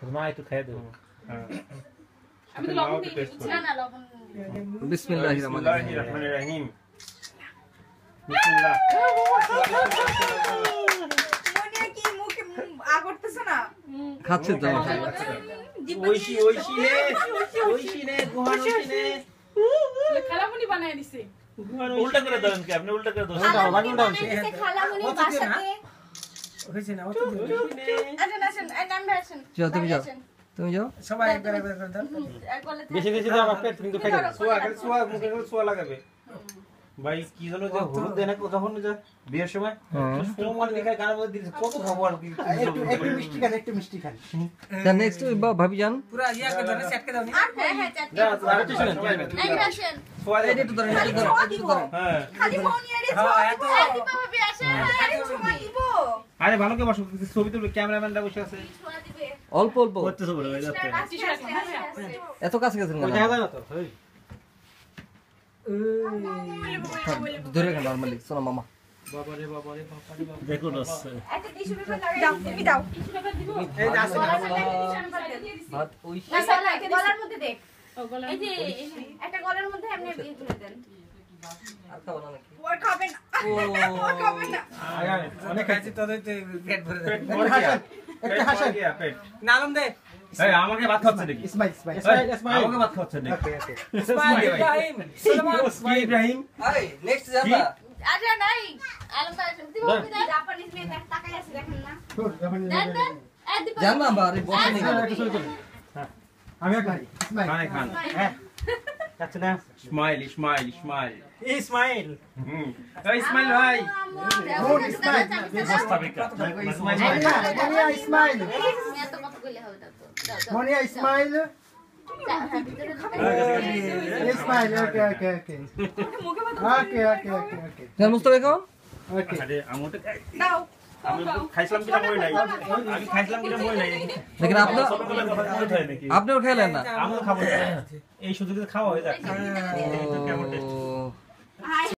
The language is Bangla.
মা একটু খেয়ে দেবো। আমি তো লবণ দিই না না লবণ বিসমিল্লাহির রহমানির রহিম বিসমিল্লাহ মনে কি মুখে আ করতেছ না খাচ্ছে তো ওইশি নে গুহান ওইশি নে খালামুনি বানায় দিছে উল্টা করে দেন কি আপনি উল্টা করে দেন খালামুনি বানাইছে খালামুনি বাসাতে হইছে না অত আসেন নাম ভাষণ যাও তুমি যাও সবাই একবার একবার করে দাও বেশি বেশি দাও পেট কিন্তু পেট সোয়া মুখে সোয়া লাগাবে ভাই কি জানো যে হলুদ দেনা কখন যা বিয়ের সময় সোমান লিখা গানের মধ্যে দিছে কত খবর কি একটু মিষ্টি খান তা নেক্সট ভাবি যান পুরো ইয়া করে দাও সেট করে দাও নি হ্যাঁ চাচা দাও আর কিছু না এই ভাষণ সোয়া এই একটু ধরেন হ্যাঁ খালি ফোনই আরে এত আদি বাবা বি আসে আরে সময় দিব আরে ভালো করে বসো ছবি তুলবে ক্যামেরাম্যানটা বসে আছে ছোড়া দিবে অল্প করতেছ বড় ভাই যাচ্ছে এত কাছে গেছেন ওটা কেন হবে না তো ধরে রাখেন নরমালি শোনো মামা বাবারে দেখুন আসছে একটা টিস্যু পেপার দাও তুমি দাও কিছু টাকা দিব এই দাও ভাত ওই না সালা গলার মধ্যে দেখ ও গলা এই যে একটা গলার মধ্যে আপনি দিয়ে তুলে দেন আর খাবো না নাকি ওর খাবে না ওর খাবে না অনেক খাইছি তো পেট ভরে পেট দাও ভরে গিয়া একটা হাসা গিয়া পেট নালম দে এই আমাকে ভাত খাচ্ছে নাকি স্মাইল আমাকে ভাত খাচ্ছে নাকি স্মাইল ইব্রাহিম সুলেমান কি ইব্রাহিম আরে নেক্সট যাবা আচ্ছা নাই আলম ভাই দিব কি জাপানিজ মেয়ে দেখ তাকাই আছে দেখেন না দেন এই দিব জান না বারে বসে নেই আমি খাই খানে খান হ্যাঁ আচ্ছা না স্মাইল ইসমাইল এই স্মাইল ভাই গুড স্মাইল প্রস্তাবিকা ইসমাইল মেয়ে তো কত কইলে হবে দাও তো মনিয়া ইসমাইল ইসমাইল ওকে জান মুস্তাফা খাও আরে আমতে দাও আমি খাইছিলাম কিনা মনে নাই আমি খাইছিলাম কিনা মনে নাই দেখেন আপনি সবগুলো কথা বলতে হয় নাকি আপনিও খেলেন না আমিও খাবো এই সুযোগে খাওয়া হয়ে যাক ও